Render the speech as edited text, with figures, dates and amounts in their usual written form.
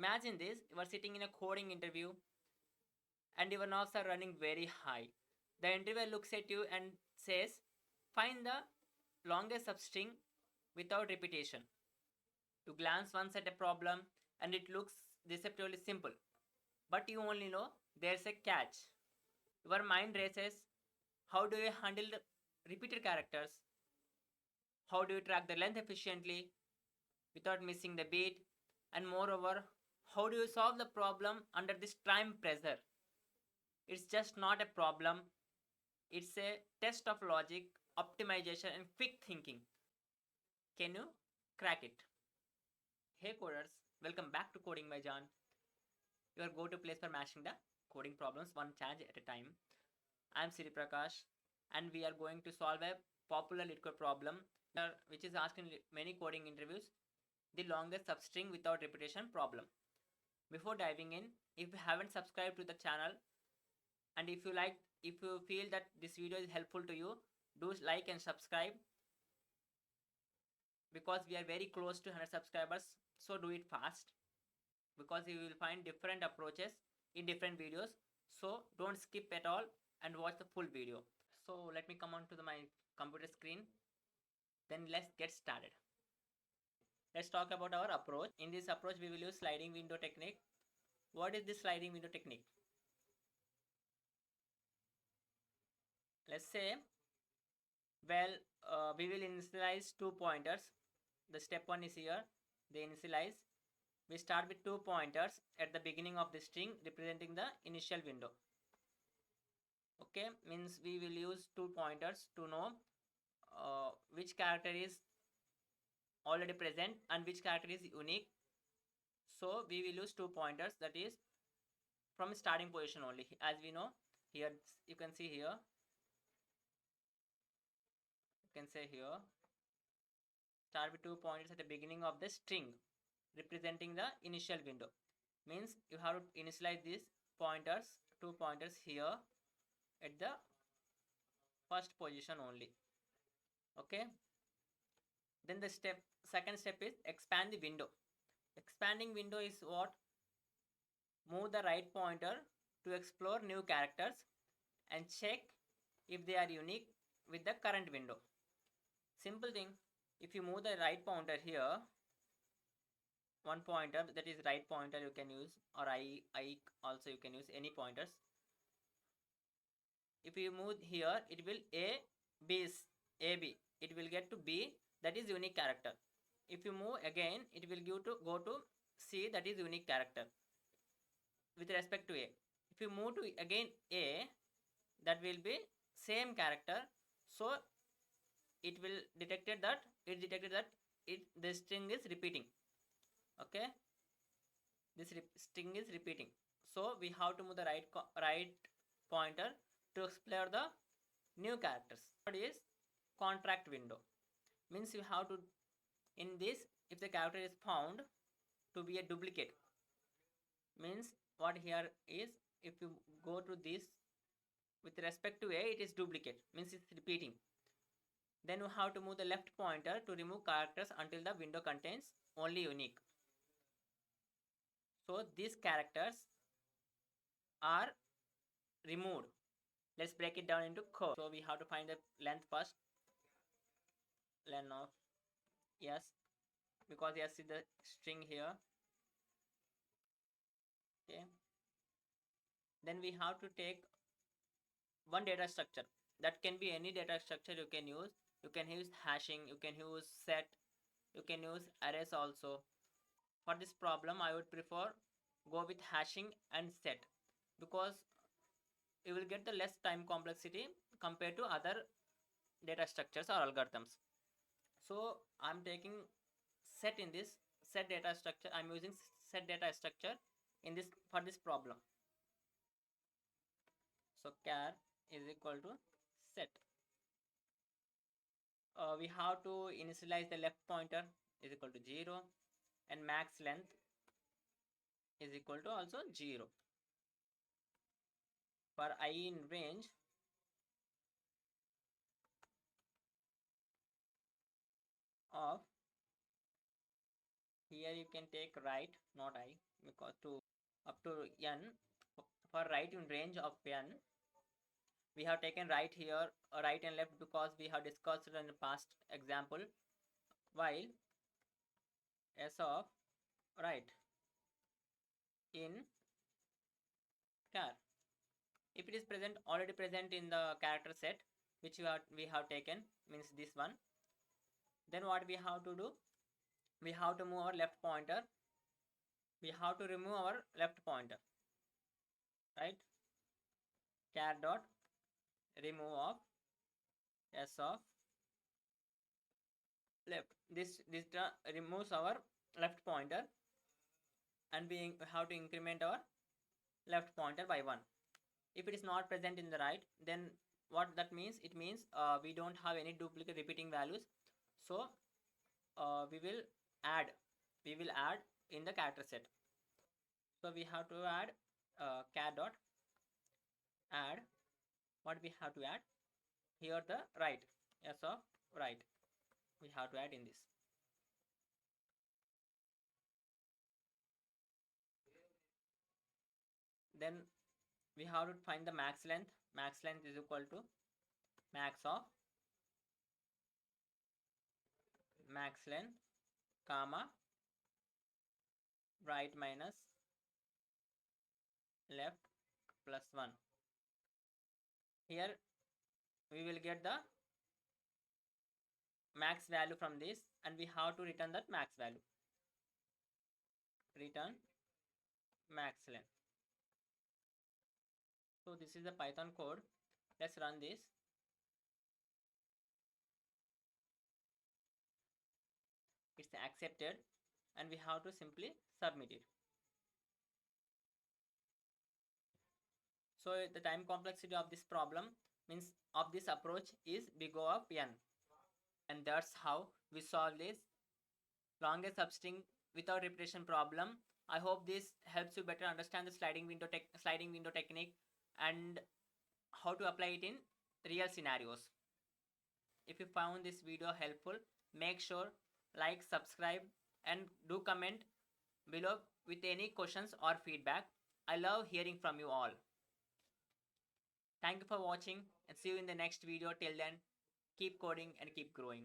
Imagine this, you are sitting in a coding interview and your nerves are running very high. The interviewer looks at you and says, find the longest substring without repetition. You glance once at a problem and it looks deceptively simple, but you only know there's a catch. Your mind races. How do you handle the repeated characters? How do you track the length efficiently without missing the beat? And moreover, how do you solve the problem under this time pressure? It's just not a problem, it's a test of logic, optimization, and quick thinking. Can you crack it? Hey coders, welcome back to Coding by John, your go to place for mashing the coding problems one challenge at a time. I'm Siri Prakash, and we are going to solve a popular Leetcode problem which is asked in many coding interviews, the longest substring without repetition problem. Before diving in, if you haven't subscribed to the channel and if you feel that this video is helpful to you, do like and subscribe because we are very close to 100 subscribers. So do it fast because you will find different approaches in different videos. So don't skip at all and watch the full video. So let me come on to my computer screen. Then let's get started. Let's talk about our approach. In this approach, we will use sliding window technique. What is this sliding window technique? Let's say, we will initialize 2 pointers. The step 1 is here. They initialize. We start with 2 pointers at the beginning of the string representing the initial window. Okay, means we will use 2 pointers to know which character is already present and which character is unique. So we will use 2 pointers, that is from starting position only. As we know, here you can see here, start with 2 pointers at the beginning of the string representing the initial window. Means you have to initialize these pointers, 2 pointers here at the first position only. Okay, then the second step is expand the window. Expanding window is what? Move the right pointer to explore new characters and check if they are unique with the current window. Simple thing, if you move the right pointer here, one pointer, that is right pointer you can use, or I also you can use any pointers. If you move here, it will AB, it will get to B, that is unique character. If you move again, it will go to C, that is unique character with respect to A. If you move to again A, that will be same character. So it will detected that the string is repeating. Okay, this string is repeating. So we have to move the right pointer to explore the new characters. What is contract window? Means you have to, in this, if the character is found to be a duplicate, means what here is, if you go to this with respect to A, it is duplicate, means it's repeating. Then you have to move the left pointer to remove characters until the window contains only unique. So these characters are removed. Let's break it down into code. So we have to find the length first. Length of yes, because yes is the string here. Okay. Then we have to take one data structure. That can be any data structure you can use. You can use hashing, you can use set, you can use arrays also. For this problem, I would prefer go with hashing and set because you will get the less time complexity compared to other data structures or algorithms. So I'm taking set in this set data structure. I'm using set data structure in this for this problem. So char is equal to set. We have to initialize the left pointer is equal to 0 and max length is equal to also 0. For I in range, of here you can take right, not I, because to up to n. For right in range of n, we have taken right here, right and left, because we have discussed in the past example. While s of right in char, if it is present, already present in the character set which we have taken, means this one, then what we have to do, we have to move our left pointer, we have to remove our left pointer, right? Char dot remove of s of left. This removes our left pointer, and we have to increment our left pointer by 1. If it is not present in the right, then what that means, it means we don't have any duplicate repeating values. So we will add in the character set. So we have to add char dot add, what we have to add here, the right, s of right, we have to add in this. Then we have to find the max length. Max length is equal to max of max length comma right minus left plus 1. Here we will get the max value from this, and we have to return that max value. Return max length. So this is the Python code. Let's run this. It's accepted, and we have to simply submit it. So the time complexity of this problem, means of this approach, is big O of n. And that's how we solve this longest substring without repetition problem. I hope this helps you better understand the sliding window technique and how to apply it in real scenarios. If you found this video helpful, make sure like, subscribe, and do comment below with any questions or feedback. I love hearing from you all. Thank you for watching, and see you in the next video. Till then, keep coding and keep growing.